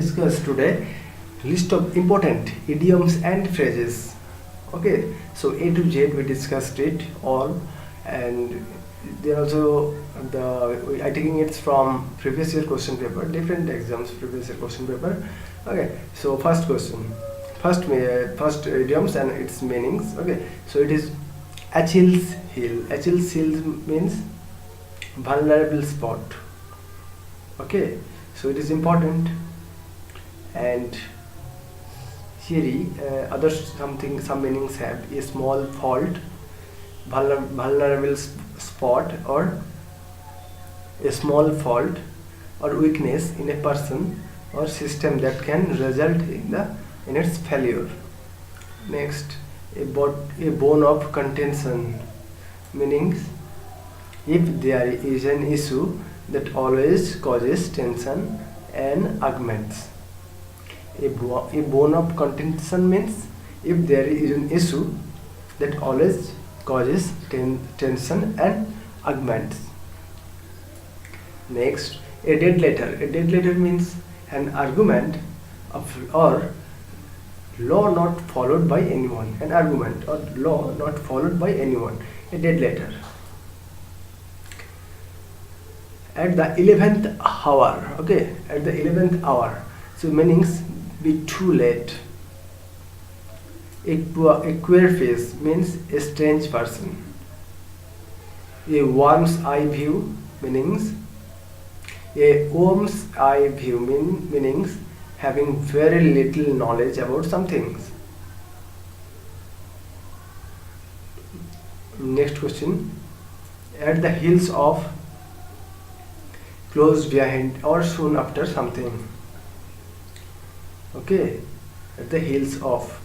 discuss today list of important idioms and phrases. Okay, so A to Z we discussed it all, and there also we are taking it from previous year question paper, different exams previous year question paper. Okay, so first question, first idioms and its meanings. Okay, so it is Achilles heel. Achilles heel means vulnerable spot. Okay, so it is important. And here some meanings have a small fault, vulnerable spot, or a small fault or weakness in a person or system that can result in its failure. Next, a bone of contention, meanings if there is an issue that always causes tension and arguments. A bone of contention means if there is an issue that always causes tension and arguments. Next, a dead letter. A dead letter means an argument or law not followed by anyone. An argument or law not followed by anyone. A dead letter. At the 11th hour. Okay, at the 11th hour. So meanings be too late. A queer face means a strange person. A worm's eye view meanings a worm's eye view meanings having very little knowledge about some things. Next question, at the heels of, close behind or soon after something. Okay, at the heels of,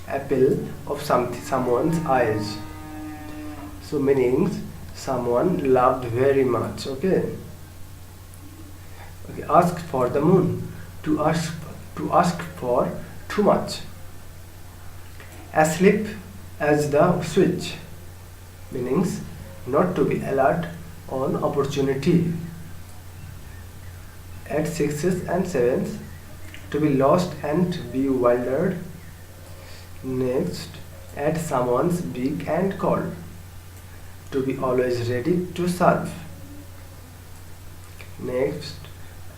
apple of someone's eyes. So meanings someone loved very much. Okay, ask for the moon, to ask for too much. Asleep as the switch, meanings not to be alert on opportunity. At sixes and sevens, to be lost and bewildered. Next, at someone's beak and call, to be always ready to serve. Next,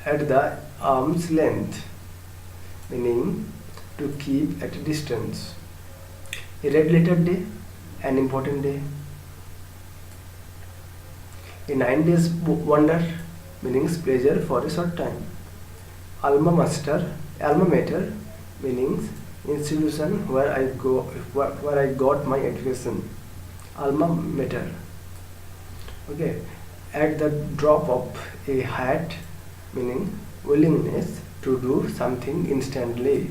at the arm's length, meaning to keep at a distance. A red letter day, an important day. A 9 days wonder, meanings pleasure for a short time. Alma mater, meanings institution where I got my education. Alma mater. Okay, at the drop of a hat, meaning willingness to do something instantly.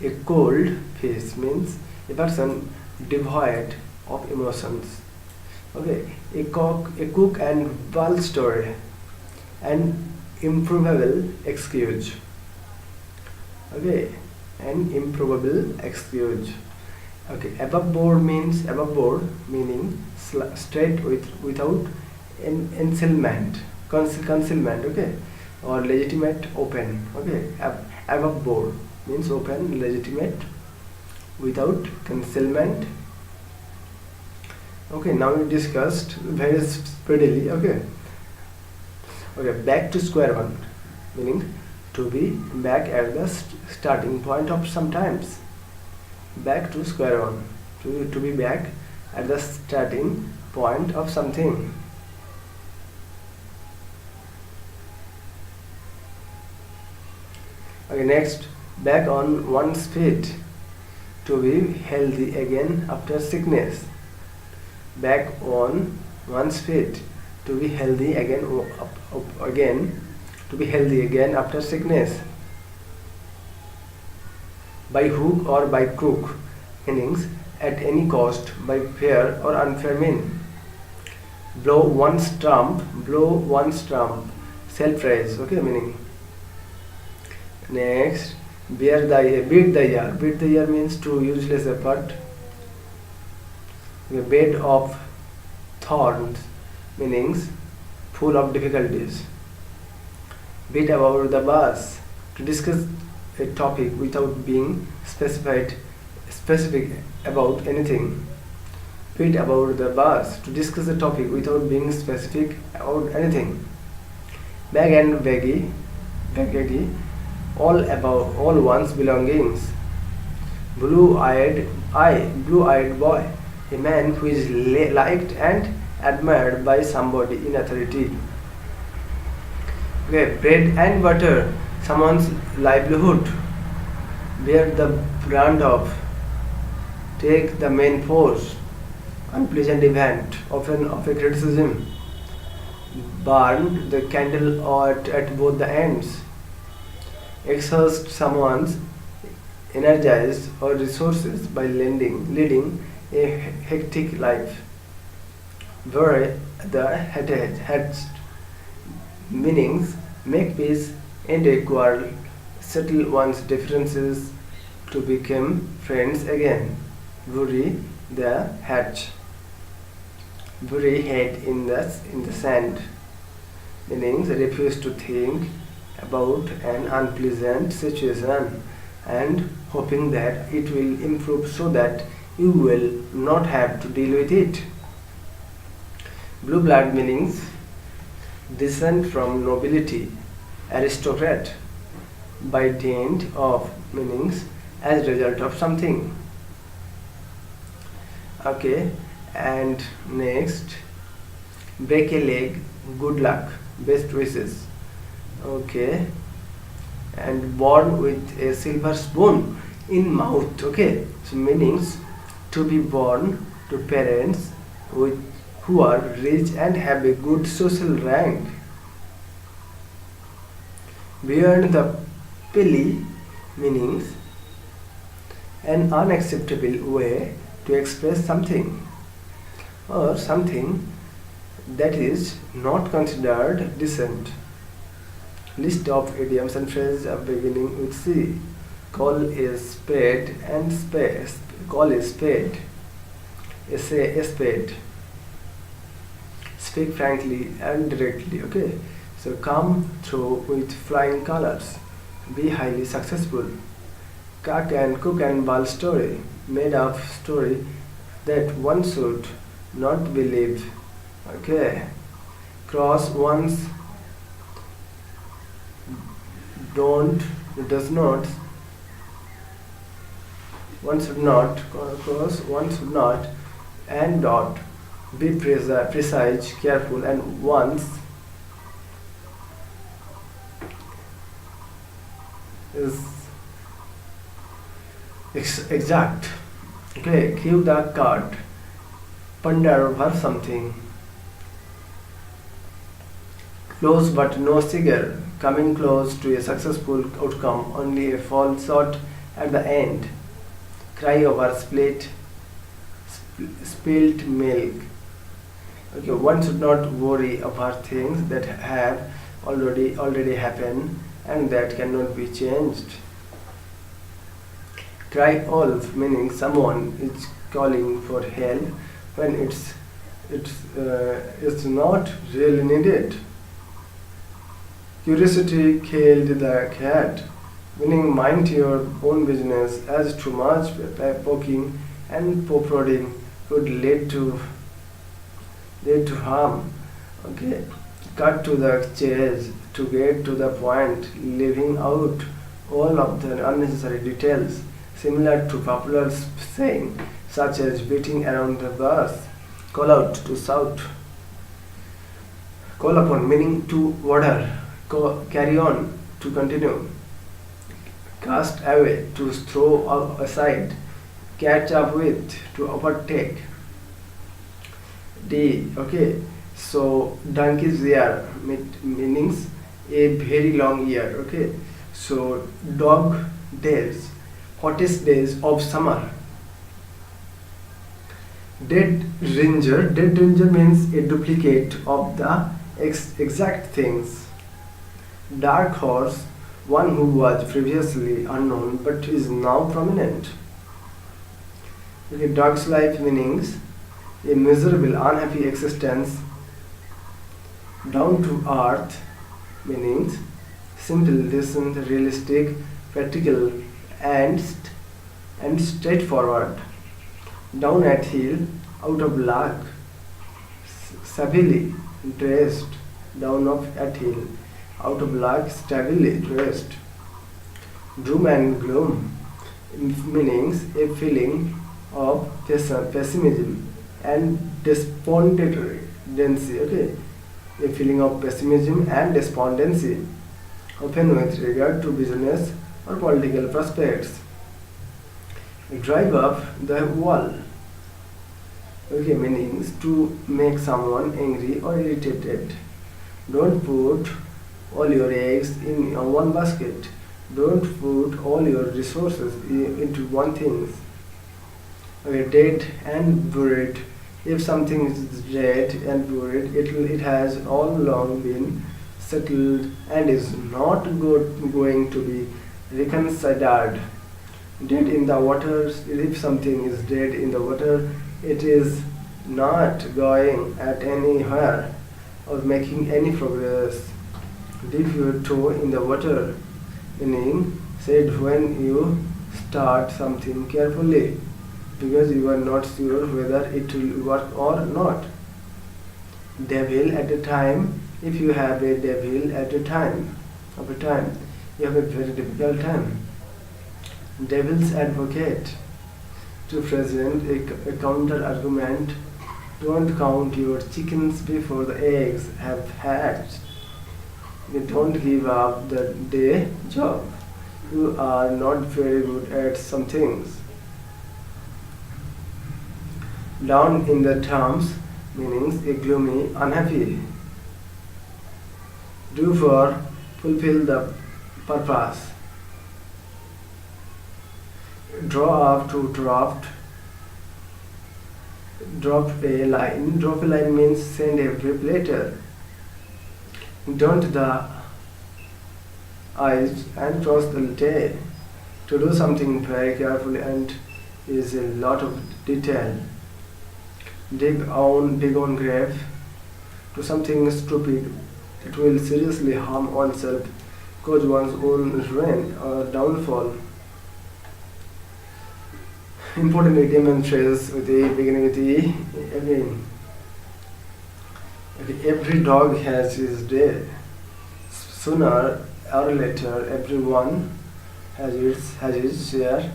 A cold face means a person devoid of emotions. Okay, a cook and ball story, an improbable excuse. Okay, an improbable excuse. Okay, above board meaning straight without concealment. Okay, or legitimate open. Okay, above board means open, legitimate, without concealment. Okay, now we discussed very speedily. Okay, back to square one, meaning to be back at the starting point of sometimes. Back to square one, to be back at the starting point of something. Okay, next, back on one's feet, to be healthy again after sickness. Back on one's feet, to be healthy again after sickness. By hook or by crook, meanings at any cost, by fair or unfair mean. Blow one's trump, self-praise. Okay, meaning. Next, beat the year means to useless effort. A bed of thorns, meanings full of difficulties. Beat about the bus, to discuss a topic without being specific about anything. Beat about the bus, to discuss a topic without being specific about anything. Bag and baggy, all one's belongings. Blue-eyed boy, a man who is liked and admired by somebody in authority. Okay, bread and butter, someone's livelihood. Bear the brunt of, take the main force. Unpleasant event, often of a criticism. Burn the candle at both the ends. Exhaust someone's energized or resources by leading a hectic life. Bury the hatched, meanings make peace, end a quarrel, settle one's differences to become friends again. Bury the hatch. Bury head in the sand, meanings refuse to think about an unpleasant situation and hoping that it will improve so that you will not have to deal with it. Blue blood meanings descent from nobility, aristocrat, by dint of, meanings as result of something. Okay, and next, break a leg, good luck, best wishes. Okay, and born with a silver spoon in mouth. Okay, so meanings to be born to parents who are rich and have a good social rank. Beyond the pale, meanings an unacceptable way to express something or something that is not considered decent. List of idioms and phrases are beginning with C. Call is spade and spade. Call is spade. Say a spade. Speak frankly and directly. Okay. So come through with flying colors. Be highly successful. Cook and ball story. Made up story that one should not believe. Okay. Cross one's does not, one should not, cross one should not, and dot. Be precise, careful, and once is exact. Okay, cue the card. Ponder over something. Close but no cigar. Coming close to a successful outcome, only a fall short at the end. Cry over spilled milk. Okay, one should not worry about things that have already happened and that cannot be changed. Cry wolf, meaning someone is calling for help when it's not really needed. Curiosity killed the cat, meaning mind your own business, as too much poking and prodding could lead to harm. Okay, cut to the chase to get to the point, leaving out all of the unnecessary details, similar to popular saying such as beating around the bush. Call out to shout. Call upon, meaning to order. Carry on, to continue. Cast away, to throw aside. Catch up with, to overtake. D. Okay, so donkey's ear meanings a very long year. Okay, so dog days, hottest days of summer. Dead ringer means a duplicate of the exact things. Dark horse, one who was previously unknown but is now prominent. Okay, dog's life meanings a miserable, unhappy existence. Down to earth meanings simple, decent, realistic, practical, and straightforward. Down at heel, out of luck, savvily dressed. Down at heel, out of luck, savvily dressed. Doom and gloom, meanings a feeling of pessimism and despondency. Okay, a feeling of pessimism and despondency, often with regard to business or political prospects. Drive up the wall. Okay, meanings to make someone angry or irritated. Don't put all your eggs in one basket. Don't put all your resources into one thing. Okay, dead and buried. If something is dead and buried, it has all along been settled and is not going to be reconsidered. Dead in the water. If something is dead in the water, it is not going at anywhere or making any progress. Dip your toe in the water, meaning said when you start something carefully because you are not sure whether it will work or not. Devil at a time. If you have a devil at a time, you have a very difficult time. Devil's advocate. To present a counter argument, don't count your chickens before the eggs have hatched. You don't give up the day job. You are not very good at some things. Down in the terms, meanings a gloomy, unhappy. Do for fulfill the purpose. Draw up to draft. Drop a line. Drop a line means send a brief letter. Don't the I's and cross the T. To do something very carefully and is a lot of detail. Dig on grave. Do something stupid. It will seriously harm oneself, cause one's own ruin or downfall. Important idiom and phrase with A, beginning with E. Again, okay, every dog has his day. Sooner or later, everyone has his share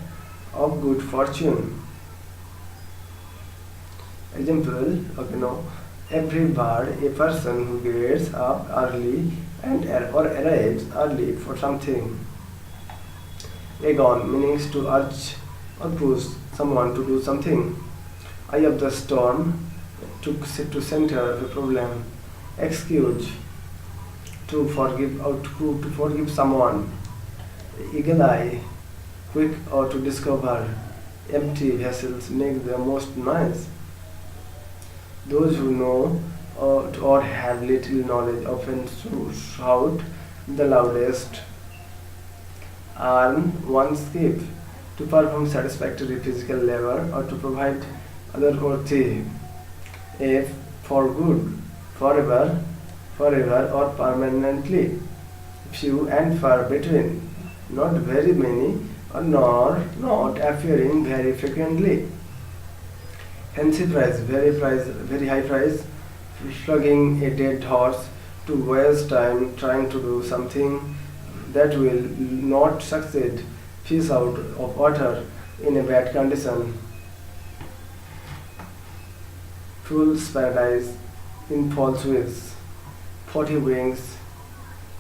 of good fortune. Example, okay, no. Every bird, a person who gets up early or arrives early for something. Agon, meanings to urge or push someone to do something. Eye of the storm, to center the problem. Excuse, to forgive or to forgive someone. Eagle eye, quick or to discover. Empty vessels make the most noise. Those who know or have little knowledge often shout the loudest. Earn one's keep, to perform satisfactory physical labor or to provide other worthy. If for good, forever or permanently. Few and far between, not very many or not appearing very frequently. Fancy price, very high price. Flogging a dead horse, to waste time trying to do something that will not succeed. Fish out of water in a bad condition. Fool's paradise in false ways. 40 wings,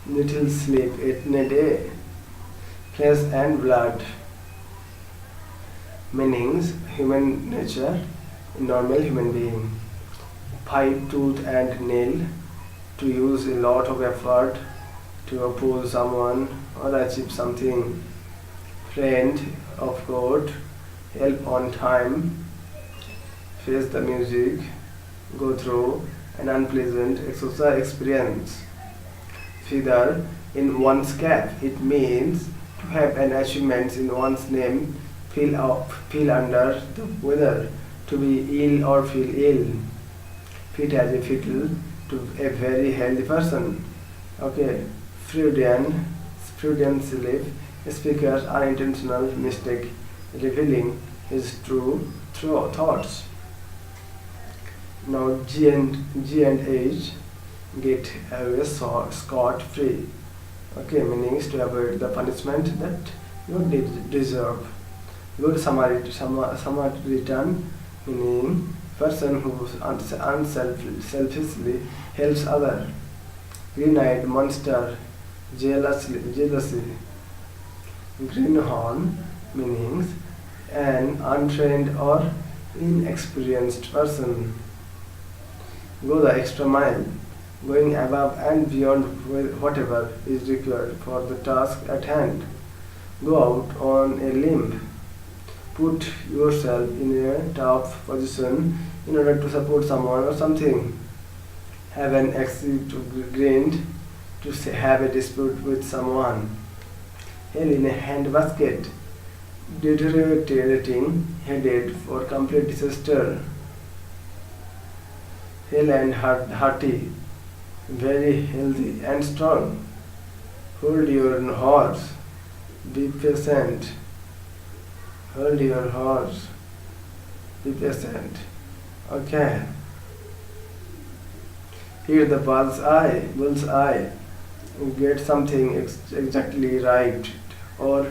little sleep in a day. Flesh and blood. Meanings, human nature, normal human being. Pipe, tooth and nail, to use a lot of effort to oppose someone or achieve something. Friend of God, help on time. Face the music, go through an unpleasant exercise experience. Feather in one's cap, it means to have an achievement in one's name. Feel under the weather, to be ill or feel ill. Fit as a fiddle, to a very healthy person. Okay, Freudian Freudian slip, speaker's unintentional mistake revealing his true thoughts. Now G and H get away scot free. Okay, meaning is to avoid the punishment that you deserve. Good Samaritan, meaning person who unselfishly helps other. Green-eyed monster, jealousy. Greenhorn, meaning an untrained or inexperienced person. Go the extra mile, going above and beyond whatever is required for the task at hand. Go out on a limb. Put yourself in a tough position in order to support someone or something. Have an accident to have a dispute with someone. Hell in a handbasket. Deteriorating, headed for complete disaster. Hale and hearty, very healthy and strong. Hold your horse. Be patient. Hold your horse. Be patient. Okay. Here the bull's eye. Get something exactly right or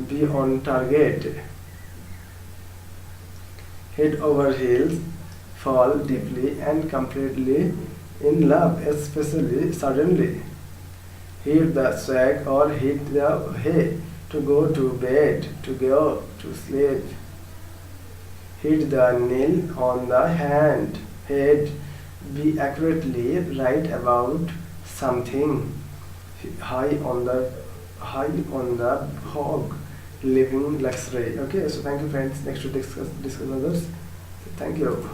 be on target. Head over heels. Fall deeply and completely in love, especially suddenly. Hit the sack or hit the hay to go to bed, to go to sleep. Hit the nail on the head. Be accurately right about something. High on the hog, living luxury. Okay, so thank you friends. Next to discuss others. Thank you.